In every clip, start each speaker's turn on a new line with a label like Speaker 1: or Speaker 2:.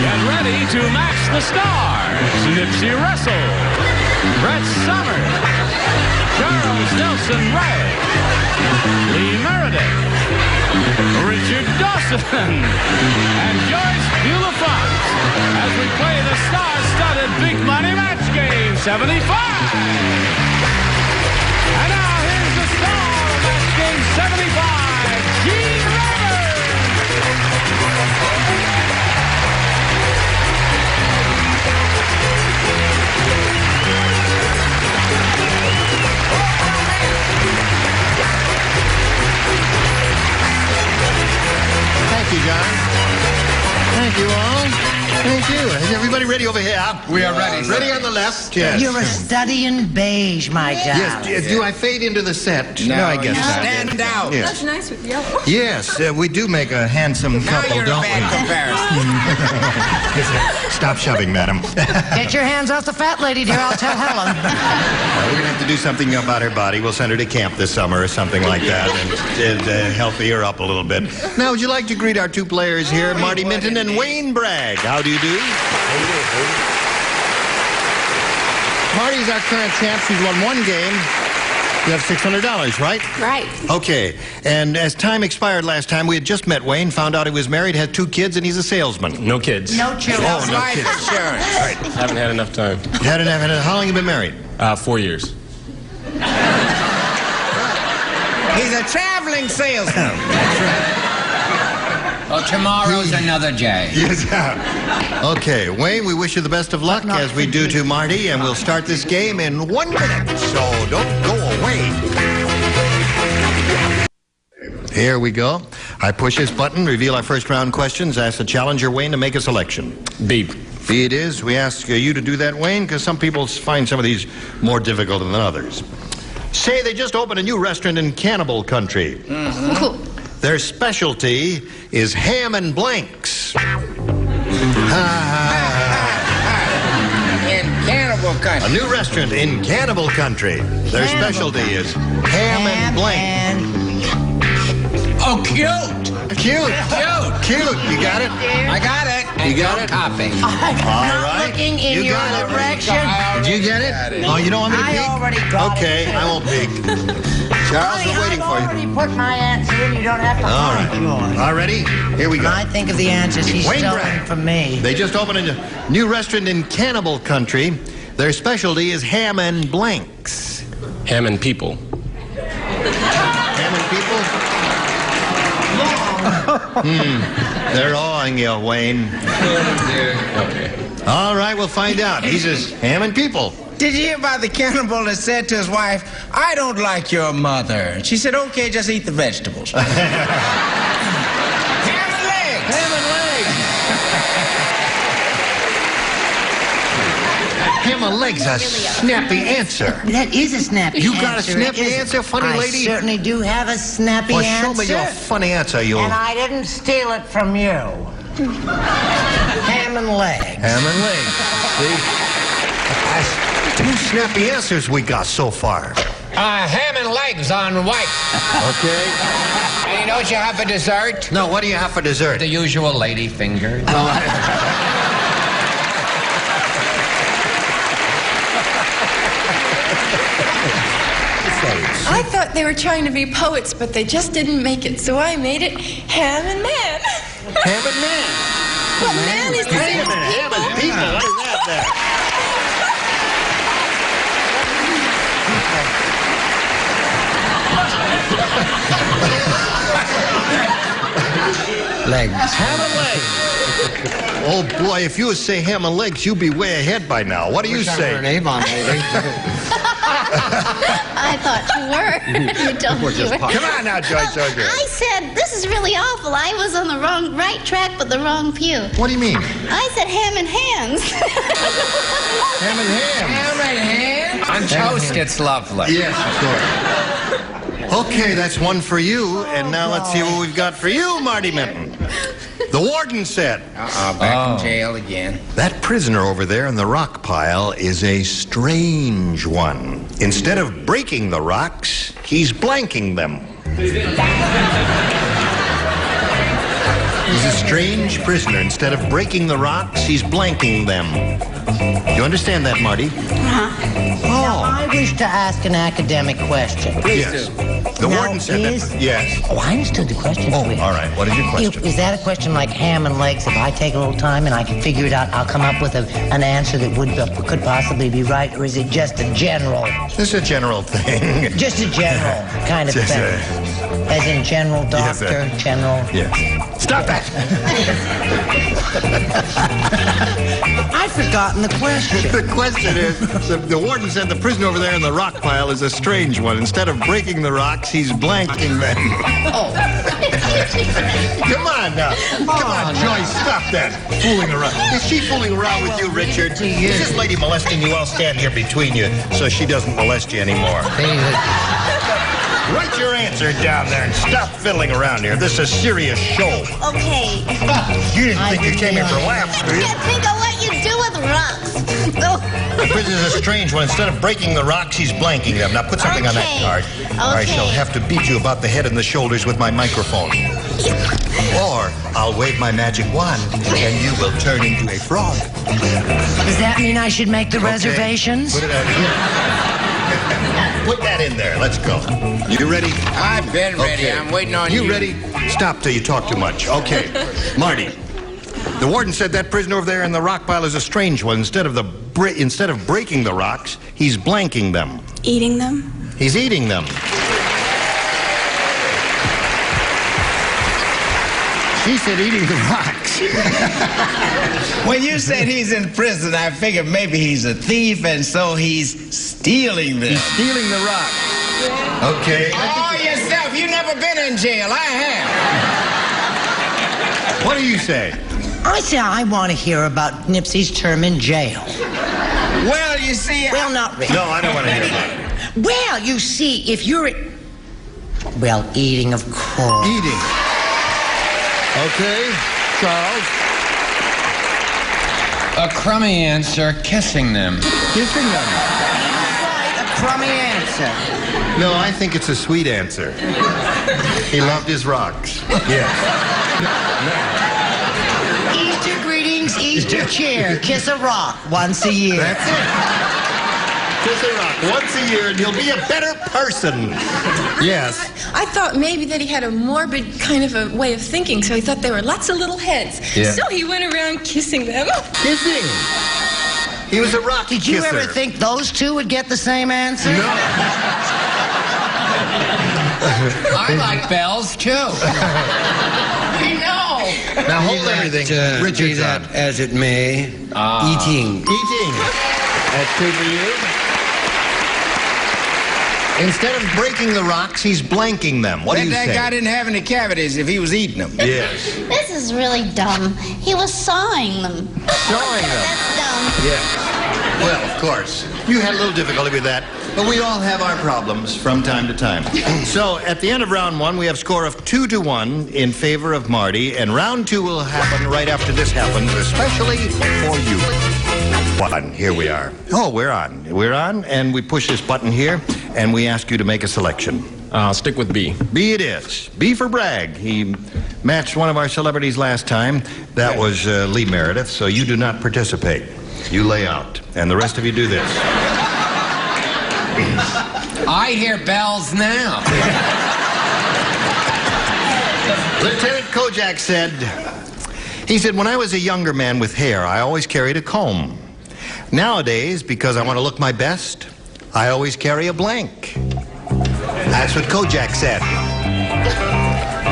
Speaker 1: Get ready to match the stars. Nipsey Russell, Brett Summers, Charles Nelson Reilly, Lee Meredith, Richard Dawson, and Joyce Bulifant as we play the star-studded Big Money Match Game 75. And now here's the star of Match Game 75, Gene Rivers.
Speaker 2: Thank you, John. Thank you all. Thank you. Is everybody ready over here?
Speaker 3: We are ready.
Speaker 2: Ready on the left? Yes.
Speaker 4: You're a study in beige, my gal.
Speaker 2: Yes. Do I fade into the set?
Speaker 3: No,
Speaker 2: I guess not.
Speaker 3: Stand out.
Speaker 2: Yes.
Speaker 5: That's nice with yellow.
Speaker 2: Yes, we do make a handsome
Speaker 3: Now
Speaker 2: couple,
Speaker 3: you're a
Speaker 2: don't
Speaker 3: bad comparison.
Speaker 2: we? Stop shoving, madam.
Speaker 4: Get your hands off the fat lady, dear. I'll tell Helen.
Speaker 2: We're going to have to do something about her body. We'll send her to camp this summer or something like that and healthy her up a little bit. Now, would you like to greet our two players here, Marty Minton and Wayne Bragg? How do you do? Marty's our current champ. She's won one game. You have $600, right?
Speaker 5: Right.
Speaker 2: Okay. And as time expired last time, we had just met Wayne, found out he was married, had 2 kids, and he's a salesman.
Speaker 1: No kids.
Speaker 4: No children.
Speaker 2: Oh, no
Speaker 3: Life
Speaker 2: kids.
Speaker 3: insurance.
Speaker 1: Haven't had enough time.
Speaker 2: How long have you been married?
Speaker 1: 4 years.
Speaker 3: He's a traveling salesman.
Speaker 6: Well, tomorrow's another day.
Speaker 2: Yes. Okay, Wayne, we wish you the best of luck, as we do to Marty, and we'll start this game in 1 minute, so don't go away. Here we go. I push this button, reveal our first round questions, ask the challenger, Wayne, to make a selection.
Speaker 1: Beep.
Speaker 2: B it is. We ask you to do that, Wayne, because some people find some of these more difficult than others. Say they just opened a new restaurant in Cannibal Country. Their specialty is ham and blanks.
Speaker 3: In Cannibal
Speaker 2: A
Speaker 3: Country.
Speaker 2: new restaurant in Cannibal Country. Their specialty is ham and blanks.
Speaker 6: Oh, cute!
Speaker 2: Cute. Cute. You got it?
Speaker 3: I got it.
Speaker 2: You got it?
Speaker 3: Copy.
Speaker 4: I'm
Speaker 2: All
Speaker 4: not
Speaker 2: right.
Speaker 4: looking in
Speaker 2: You
Speaker 4: your
Speaker 2: got it.
Speaker 4: direction.
Speaker 2: Did you get it? Oh, you don't want me to
Speaker 4: I
Speaker 2: peek?
Speaker 4: already got
Speaker 2: Okay,
Speaker 4: it.
Speaker 2: I won't peek. Charles,
Speaker 4: Honey,
Speaker 2: we're waiting
Speaker 4: I've
Speaker 2: for you.
Speaker 4: already put my answer in. You don't have to
Speaker 2: All
Speaker 4: find yours.
Speaker 2: right. All ready? Here we
Speaker 4: When
Speaker 2: go.
Speaker 4: I think of the answers he's
Speaker 2: Wayne
Speaker 4: stolen
Speaker 2: Bragg.
Speaker 4: from me.
Speaker 2: They just opened a new restaurant in Cannibal Country. Their specialty is ham and blanks.
Speaker 1: Ham and people.
Speaker 2: Ham and people? They're awing you, Wayne.
Speaker 1: Okay.
Speaker 2: All right, we'll find out. He says ham and people.
Speaker 3: Did you hear about the cannibal that said to his wife, I don't like your mother? And she said, okay, just eat the vegetables. Ham and legs.
Speaker 2: Ham and legs. Ham and legs, a snappy answer.
Speaker 4: That is a snappy
Speaker 2: You
Speaker 4: answer.
Speaker 2: got a snappy
Speaker 4: isn't it?
Speaker 2: answer, funny lady?
Speaker 4: I certainly do have a snappy
Speaker 2: Well,
Speaker 4: answer.
Speaker 2: show me your funny answer, you
Speaker 4: And I didn't steal it from you. Ham and legs.
Speaker 2: ham and legs. See? That's 2 snappy answers we got so far.
Speaker 6: Ham and legs on white.
Speaker 2: Okay.
Speaker 6: And you know what you have for dessert?
Speaker 2: No, what do you have for dessert?
Speaker 6: The usual lady finger.
Speaker 5: I thought they were trying to be poets, but they just didn't make it, so I made it ham and man.
Speaker 2: Ham and man.
Speaker 5: Well, man is the same as
Speaker 2: Ham and people. What is that there?
Speaker 4: Legs.
Speaker 2: Ham and legs. Oh boy, if you would say ham and legs, you'd be way ahead by now. What do you say?
Speaker 4: Avon, lady.
Speaker 7: I thought you were. You told me you were.
Speaker 2: Come on now, Joyce.
Speaker 7: I said, this is really awful. I was on the right track, but the wrong pew.
Speaker 2: What do you mean?
Speaker 7: I said ham and hands.
Speaker 2: Ham and ham.
Speaker 3: Ham and ham.
Speaker 6: On toast, it's lovely.
Speaker 2: Yes, of course. Okay, that's one for you. And now let's see what we've got for you, Marty Minton. The warden said,
Speaker 3: Back in jail again.
Speaker 2: that prisoner over there in the rock pile is a strange one. Instead of breaking the rocks, he's blanking them. He's a strange prisoner. Instead of breaking the rocks, he's blanking them. You understand that, Marty?
Speaker 4: Now, I wish to ask an academic question.
Speaker 2: Yes. The warden said that. Yes.
Speaker 4: Oh, I understood the question.
Speaker 2: Oh, all right. What is your question?
Speaker 4: Is that a question like ham and legs? If I take a little time and I can figure it out, I'll come up with an answer that could possibly be right, or is it just a general?
Speaker 2: This is a general thing.
Speaker 4: Just a general kind of thing. As in general doctor,
Speaker 2: Yes,
Speaker 4: general.
Speaker 2: Yeah. Stop that.
Speaker 4: I've forgotten the question.
Speaker 2: The question is, the warden said the prisoner over there in the rock pile is a strange one. Instead of breaking the rocks, he's blanking them.
Speaker 4: Oh.
Speaker 2: Come on now. Come on, Joyce, stop that fooling around. Is she fooling around with you, Richard? Is this lady molesting you? I'll stand here between you so she doesn't molest you anymore. Write your answer down there and stop fiddling around here. This is a serious show.
Speaker 7: Okay.
Speaker 2: You didn't think you came here for laughs,
Speaker 7: I
Speaker 2: did you?
Speaker 7: can't think of what you do with rocks.
Speaker 2: The prisoner's a strange one. Instead of breaking the rocks, he's blanking them. Now put something on that
Speaker 7: Okay.
Speaker 2: card. Or I shall
Speaker 7: Okay.
Speaker 2: have to beat you about the head and the shoulders with my microphone. Or I'll wave my magic wand and you will turn into a frog.
Speaker 4: Does that mean I should make the reservations?
Speaker 2: Put it out here. Put that in there. Let's go. You ready?
Speaker 6: I've been ready.
Speaker 2: Okay.
Speaker 6: I'm waiting on you.
Speaker 2: You ready? Stop till you talk too much. Okay. Marty. The warden said that prisoner over there in the rock pile is a strange one. Instead of breaking the rocks, he's blanking them.
Speaker 5: Eating them?
Speaker 2: He's eating them. She said eating the rocks.
Speaker 3: When you said he's in prison, I figured maybe he's a thief, and so he's stealing them.
Speaker 2: He's stealing the rocks. Okay.
Speaker 6: Oh, yourself. You've never been in jail. I have.
Speaker 2: What do you say?
Speaker 4: I say I want to hear about Nipsey's term in jail.
Speaker 3: Well, you see,
Speaker 4: Well, not really.
Speaker 2: No, I don't want to hear about it.
Speaker 4: Well, you see, if you're... Well, eating, of course.
Speaker 2: Eating. Okay. Charles.
Speaker 6: A crummy answer, kissing them.
Speaker 2: Kissing them.
Speaker 4: Right, a crummy answer.
Speaker 2: No, I think it's a sweet answer. He loved his rocks. Yes.
Speaker 4: Easter greetings, Easter cheer. Kiss a rock once a year.
Speaker 2: That's it. Kiss a rock once a year and you'll be a better person. Yes.
Speaker 5: I thought maybe that he had a morbid kind of a way of thinking, so he thought there were lots of little heads.
Speaker 2: Yeah.
Speaker 5: So he went around kissing them.
Speaker 2: Kissing. He was a rock
Speaker 4: Did you
Speaker 2: kisser.
Speaker 4: ever think those two would get the same answer?
Speaker 2: No.
Speaker 6: I like bells, too.
Speaker 4: I know.
Speaker 2: Now hold everything. Richard's on.
Speaker 8: As it may, eating.
Speaker 2: Eating. That's two for you. Instead of breaking the rocks, he's blanking them. What do you
Speaker 3: that
Speaker 2: say?
Speaker 3: guy didn't have any cavities if he was eating them.
Speaker 2: Yes.
Speaker 7: This is really dumb. He was sawing them.
Speaker 2: Sawing them.
Speaker 7: That's dumb.
Speaker 2: Yes. Well, of course. You had a little difficulty with that. But we all have our problems from time to time. So, at the end of round one, we have a score of 2-1 in favor of Marty. And round two will happen right after this happens, especially for you. One. Here we are. Oh, we're on. We're on, and we push this button here, and we ask you to make a selection.
Speaker 9: I'll stick with B.
Speaker 2: B it is. B for Bragg. He matched one of our celebrities last time. That was Lee Meredith, so you do not participate. You lay out, and the rest of you do this.
Speaker 6: I hear bells now.
Speaker 2: Lieutenant Kojak said, he said, when I was a younger man with hair, I always carried a comb. Nowadays, because I want to look my best, I always carry a blank. That's what Kojak said.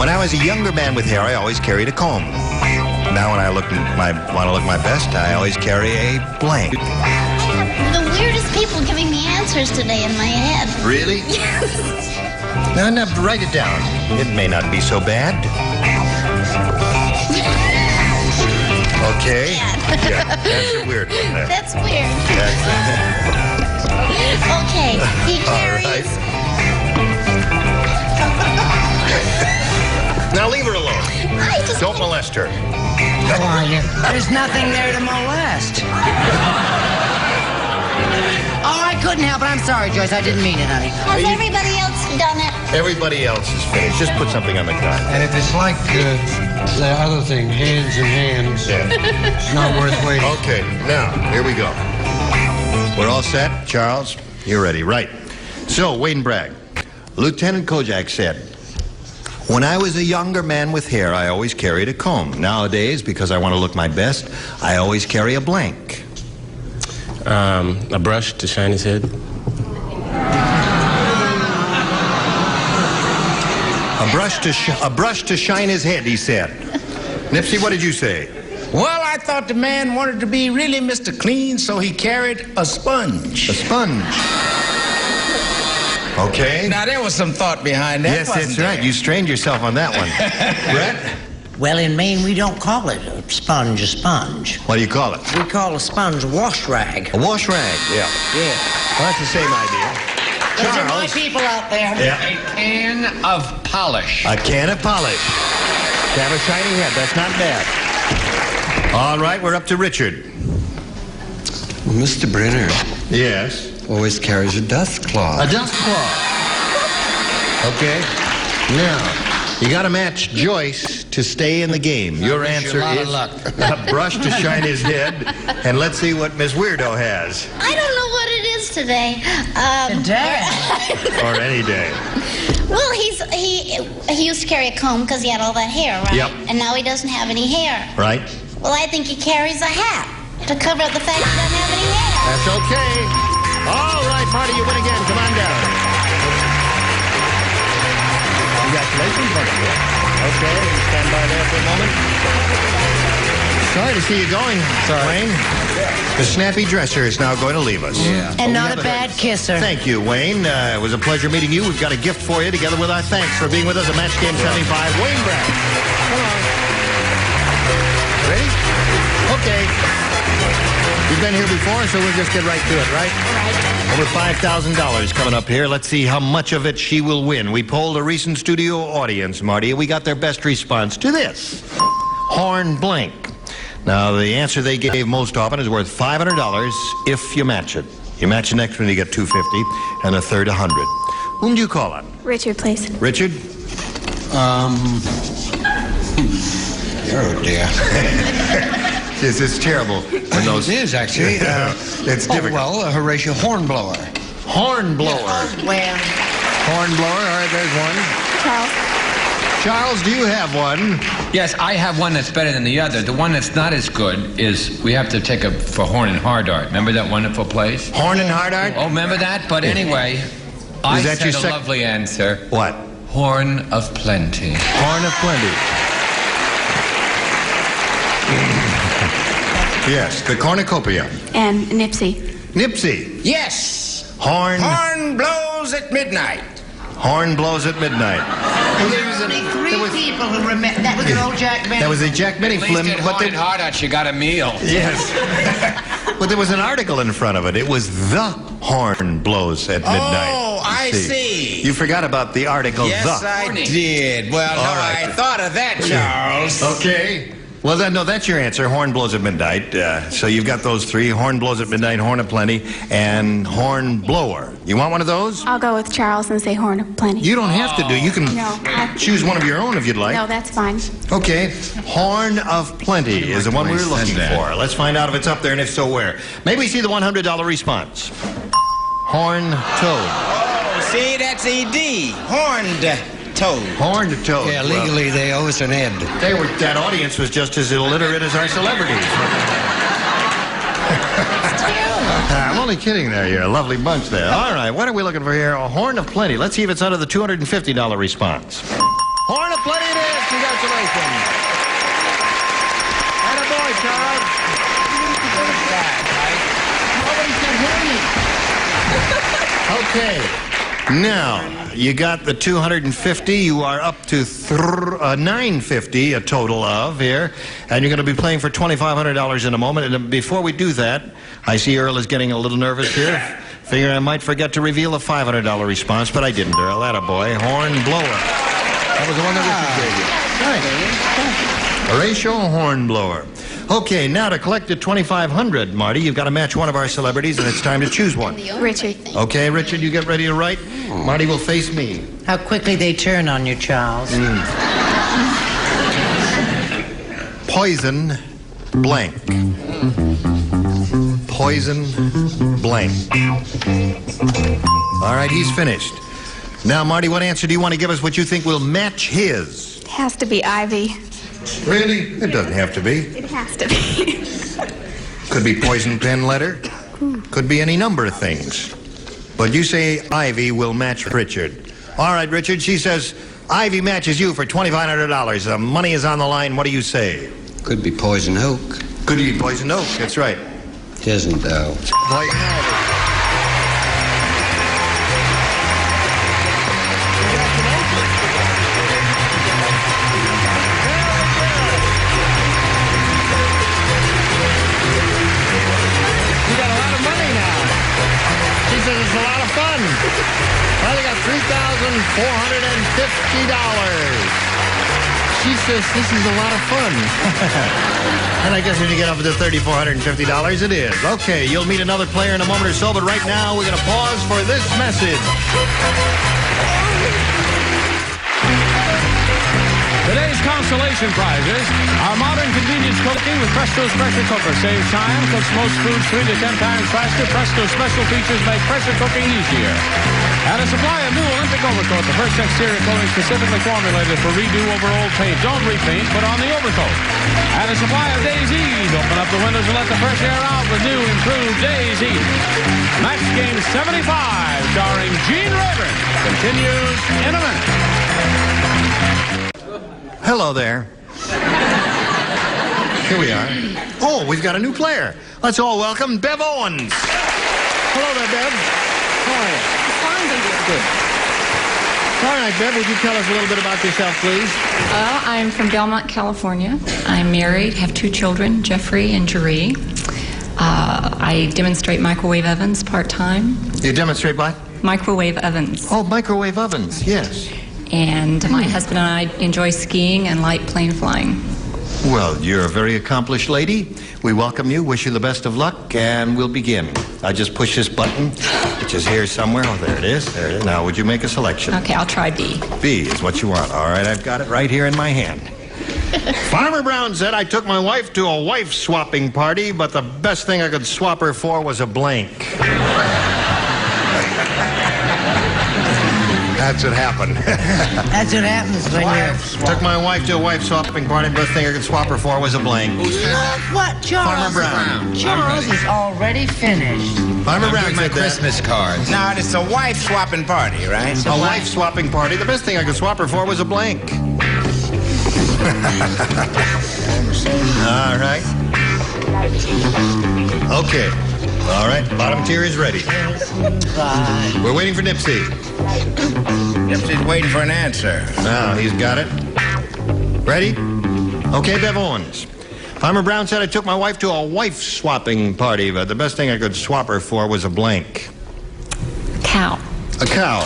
Speaker 2: When I was a younger man with hair, I always carried a comb. Now when I want to look my best, I always carry a blank.
Speaker 7: The weirdest people giving me answers today in my head.
Speaker 2: Really? No, write it down. It may not be so bad. Okay. Yeah, that's a weird one there.
Speaker 7: That's weird. Okay, he carries...
Speaker 2: All right. Now leave her alone. Don't molest her.
Speaker 4: Why, there's nothing there to molest. Oh, I couldn't help it. I'm sorry, Joyce. I didn't mean it, honey.
Speaker 7: Has everybody else done it?
Speaker 2: Everybody else is finished. Just put something on the card.
Speaker 8: And if it's like the other thing, hands and hands, it's not worth waiting.
Speaker 2: Okay, now, here we go. We're all set? Charles, you're ready. Right. So, Wayne Bragg. Lieutenant Kojak said, when I was a younger man with hair, I always carried a comb. Nowadays, because I want to look my best, I always carry a blank.
Speaker 9: A brush to shine his head.
Speaker 2: A brush to shine his head, he said. Nipsey, what did you say?
Speaker 3: Well, I thought the man wanted to be really Mr. Clean, so he carried a sponge.
Speaker 2: A sponge. Okay.
Speaker 3: Now, there was some thought behind that.
Speaker 2: Yes, that's right. You strained yourself on that one. Brett?
Speaker 4: Well, in Maine, we don't call it a sponge.
Speaker 2: What do you call it?
Speaker 4: We call a sponge a wash rag.
Speaker 2: A wash rag, yeah.
Speaker 4: Yeah.
Speaker 2: Well, that's the same idea.
Speaker 4: Those are my
Speaker 2: Charles?
Speaker 4: people out there.
Speaker 2: Yeah.
Speaker 6: A can of polish.
Speaker 2: A can of polish. To have a shiny head. That's not bad. All right, we're up to Richard.
Speaker 8: Mr. Brenner
Speaker 2: Yes.
Speaker 8: always carries a dust cloth.
Speaker 2: A dust cloth. Okay. Now, you got to match Joyce to stay in the game. Your answer is a brush to shine his head. And let's see what Miss Weirdo has.
Speaker 7: I don't know what it is today.
Speaker 2: Or any day.
Speaker 7: Well, he used to carry a comb because he had all that hair, right?
Speaker 2: Yep.
Speaker 7: And now he doesn't have any hair.
Speaker 2: Right?
Speaker 7: Well, I think he carries a hat to cover up the fact he doesn't have any hair.
Speaker 2: That's okay. All right, Marty, you win again. Come on down. Congratulations, wonderful. Okay, stand by there for a moment. Sorry to see you going, Wayne. The snappy dresser is now going to leave us.
Speaker 8: Yeah.
Speaker 4: And not a bad kisser.
Speaker 2: Thank you, Wayne. It was a pleasure meeting you. We've got a gift for you, together with our thanks for being with us at Match Game 75. Wayne Bragg. Come on. Ready? Okay. You've been here before, so we'll just get right to it, right? Over $5,000 coming up here. Let's see how much of it she will win. We polled a recent studio audience, Marty. We got their best response to this. Horn blank. Now, the answer they gave most often is worth $500 if you match it. You match the next one, you get $250, and the third, $100. Whom do you call on?
Speaker 5: Richard, please.
Speaker 2: Richard?
Speaker 8: Oh, dear.
Speaker 2: This is terrible. When those,
Speaker 8: It is, actually.
Speaker 2: it's difficult.
Speaker 8: Well, Horatio Hornblower.
Speaker 2: Hornblower.
Speaker 4: Well,
Speaker 2: Hornblower, all right, there's one.
Speaker 5: Charles.
Speaker 2: Charles, do you have one?
Speaker 6: Yes, I have one that's better than the other. The one that's not as good is we have to take a for Horn and Hard Art. Remember that wonderful place?
Speaker 2: Horn and Hard Art?
Speaker 6: Oh, remember that? But anyway, I
Speaker 2: that
Speaker 6: said
Speaker 2: your
Speaker 6: a lovely answer.
Speaker 2: What?
Speaker 6: Horn of Plenty.
Speaker 2: Horn of Plenty. Yes, the cornucopia.
Speaker 5: And Nipsey.
Speaker 2: Nipsey.
Speaker 3: Yes.
Speaker 2: Horn.
Speaker 3: Horn blows at midnight.
Speaker 2: Horn blows at midnight. Well,
Speaker 4: there were only three people who remember. That was an old Jack Benny.
Speaker 2: That was a Jack Benny
Speaker 6: At least
Speaker 2: film.
Speaker 6: at Horn and Hard Art, you got a meal.
Speaker 2: Yes. But there was an article in front of it. It was the horn blows at midnight.
Speaker 3: Oh, I see.
Speaker 2: You forgot about the article,
Speaker 3: Yes,
Speaker 2: the.
Speaker 3: I did. Well, no,
Speaker 2: All right.
Speaker 3: I thought of that, Charles.
Speaker 2: Okay. Well, then, no, that's your answer. Horn blows at midnight. So you've got those three. Horn blows at midnight, Horn of Plenty, and Horn blower. You want one of those?
Speaker 5: I'll go with Charles and say Horn of Plenty.
Speaker 2: You don't have to do. You can
Speaker 5: No.
Speaker 2: choose one of your own if you'd like.
Speaker 5: No, that's fine.
Speaker 2: Okay. Horn of Plenty is the one we were looking for. Let's find out if it's up there, and if so, where. Maybe we see the $100 response. Horn toad.
Speaker 3: Oh, see, that's ED. Horned toad.
Speaker 2: Horned toad.
Speaker 8: Yeah, legally they owe us an ed.
Speaker 2: That audience was just as illiterate as our celebrities. I'm only kidding there. You're a lovely bunch there. All right, what are we looking for here? A Horn of Plenty. Let's see if it's under the $250 response. Horn of Plenty it is. Congratulations. Attaboy, Charles. Okay. Now, you got the 250. You are up to 950, a total of here. And you're going to be playing for $2,500 in a moment. And before we do that, I see Earl is getting a little nervous here. Figuring I might forget to reveal a $500 response, but I didn't, Earl. Attaboy. Horn blower. That was the one that Richard gave you. Right. Horatio Hornblower. Okay, now to collect the $2,500, Marty, you've got to match one of our celebrities, and it's time to choose one.
Speaker 5: Richard.
Speaker 2: Okay, Richard, you get ready to write. Marty will face me.
Speaker 4: How quickly they turn on you, Charles.
Speaker 2: Poison blank. Poison blank. All right, he's finished. Now, Marty, what answer do you want to give us what you think will match his?
Speaker 5: It has to be Ivy.
Speaker 2: Really? It doesn't have to be.
Speaker 5: It has to be.
Speaker 2: Could be poison pen letter. Could be any number of things. But you say Ivy will match Richard. All right, Richard, she says Ivy matches you for $2,500. The money is on the line. What do you say?
Speaker 8: Could be poison oak.
Speaker 2: Could be poison oak. That's right.
Speaker 8: It isn't, though.
Speaker 2: Poison ivy. She says this is a lot of fun. And I guess when you get up to $3,450, it is. Okay, you'll meet another player in a moment or so, but right now we're going to pause for this message.
Speaker 1: Today's consolation prizes are modern convenience cooking with Presto's pressure cooker. Saves time, cooks most foods 3 to 10 times faster. Presto's special features make pressure cooking easier. And a supply of new Olympic overcoat, the first exterior coating specifically formulated for redo over old paint. Don't repaint, put on the overcoat. And a supply of Days Ease. Open up the windows and let the fresh air out with new improved Days Ease. Match Game 75, starring Gene Rayburn, continues in a minute.
Speaker 2: Hello there. Here we are. Oh, we've got a new player. Let's all welcome Bev Owens. Hello there, Bev. How are you?
Speaker 5: Fine,
Speaker 2: Good. All right, Bev, would you tell us a little bit about yourself, please?
Speaker 10: Well, I'm from Belmont, California. I'm married, have 2 children, Jeffrey and Jeree. I demonstrate microwave ovens part-time.
Speaker 2: You demonstrate what?
Speaker 10: Microwave ovens.
Speaker 2: Oh, microwave ovens, yes.
Speaker 10: And my husband and I enjoy skiing and light plane flying.
Speaker 2: Well, you're a very accomplished lady. We welcome you, wish you the best of luck, and we'll begin. I just push this button, which is here somewhere. Oh, there it is. There it is. Now, would you make a selection?
Speaker 10: Okay, I'll try B.
Speaker 2: B is what you want. All right, I've got it right here in my hand. Farmer Brown said, I took my wife to a wife-swapping party, but the best thing I could swap her for was a blank. That's what happened.
Speaker 4: That's what happens when you...
Speaker 2: Took my wife to a wife-swapping party. The best thing I could swap her for was a blank.
Speaker 4: Look what Charles...
Speaker 2: Farmer Brown.
Speaker 4: Charles is already finished.
Speaker 2: Farmer Brown said that.
Speaker 6: Christmas cards.
Speaker 3: Now, it's a wife-swapping party, right?
Speaker 2: A wife-swapping party. The best thing I could swap her for was a blank. All right. Okay. All right. Bottom tier is ready. We're waiting for Nipsey.
Speaker 3: Nipsey's waiting for an answer.
Speaker 2: Now, he's got it. Ready? Okay, Bev Owens. Farmer Brown said I took my wife to a wife-swapping party, but the best thing I could swap her for was a blank.
Speaker 10: Cow.
Speaker 2: A cow.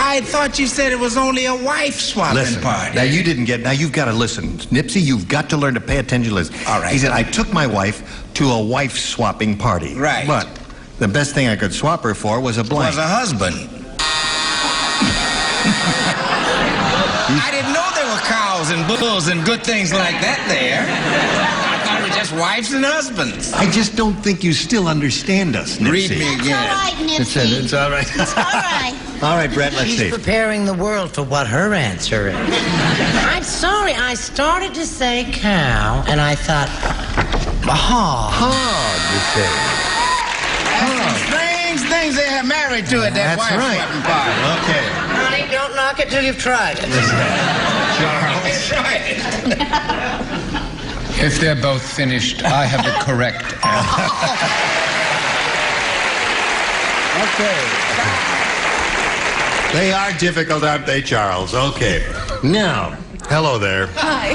Speaker 3: I thought you said it was only a wife-swapping party.
Speaker 2: Now, you didn't get... Now, you've got to listen. Nipsey, you've got to learn to pay attention to listen.
Speaker 3: All right.
Speaker 2: He said, I took my wife to a wife-swapping party.
Speaker 3: Right.
Speaker 2: But the best thing I could swap her for was a blank.
Speaker 3: Was a husband. I didn't know there were cows and bulls and good things like that there. I thought it was just wives and husbands.
Speaker 2: I just don't think you still understand us, Nipsey.
Speaker 3: Read me
Speaker 7: It's
Speaker 3: again.
Speaker 7: all right, Nipsey.
Speaker 2: It's all right.
Speaker 7: It's all right.
Speaker 2: All right, Brett, let's
Speaker 4: She's
Speaker 2: see.
Speaker 4: preparing the world for what her answer is. I'm sorry, I started to say cow, and I thought, hog.
Speaker 2: Hog, you say.
Speaker 3: Some strange things they have married to at that
Speaker 2: That's right.
Speaker 3: wife-swapping party.
Speaker 2: Okay.
Speaker 4: Honey, don't knock it till you've tried it.
Speaker 3: That's right.
Speaker 6: If they're both finished, I have the correct answer.
Speaker 2: Okay. They are difficult, aren't they, Charles? Okay. Now, hello there.
Speaker 5: Hi.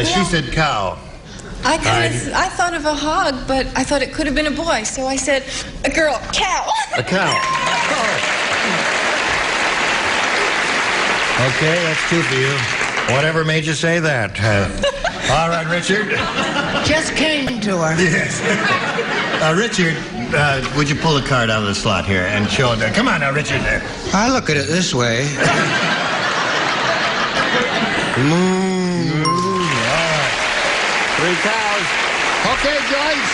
Speaker 2: She said cow.
Speaker 5: I thought of a hog, but I thought it could have been a boy, so I said, a girl, cow.
Speaker 2: A cow. Okay, that's 2 for you. Whatever made you say that? All right, Richard.
Speaker 4: Just came to her.
Speaker 2: Yes. Richard, would you pull the card out of the slot here and show it? Come on now, Richard.
Speaker 8: I look at it this way.
Speaker 2: Three cows. Okay, Joyce.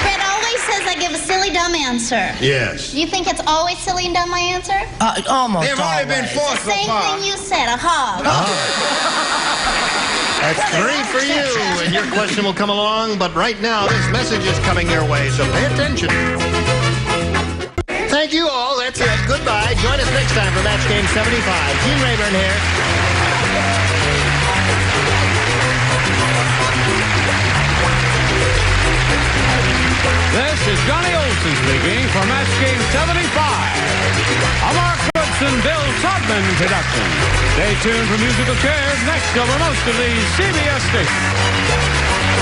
Speaker 7: Fred always says I give a silly, dumb answer.
Speaker 2: Yes.
Speaker 7: Do you think it's always silly and dumb, my answer?
Speaker 4: Almost
Speaker 3: They've only been
Speaker 4: always.
Speaker 3: four so
Speaker 7: Same
Speaker 3: far.
Speaker 7: thing you said, a hog.
Speaker 2: That's 3 for you, and your question will come along. But right now, this message is coming your way, so pay attention. Thank you all. That's it. Goodbye. Join us next time for Match Game 75. Gene Rayburn here.
Speaker 1: This is Johnny Olson speaking for Match Game 75. A Mark Goodson, Bill Todman production. Stay tuned for musical chairs next over most of these CBS stations.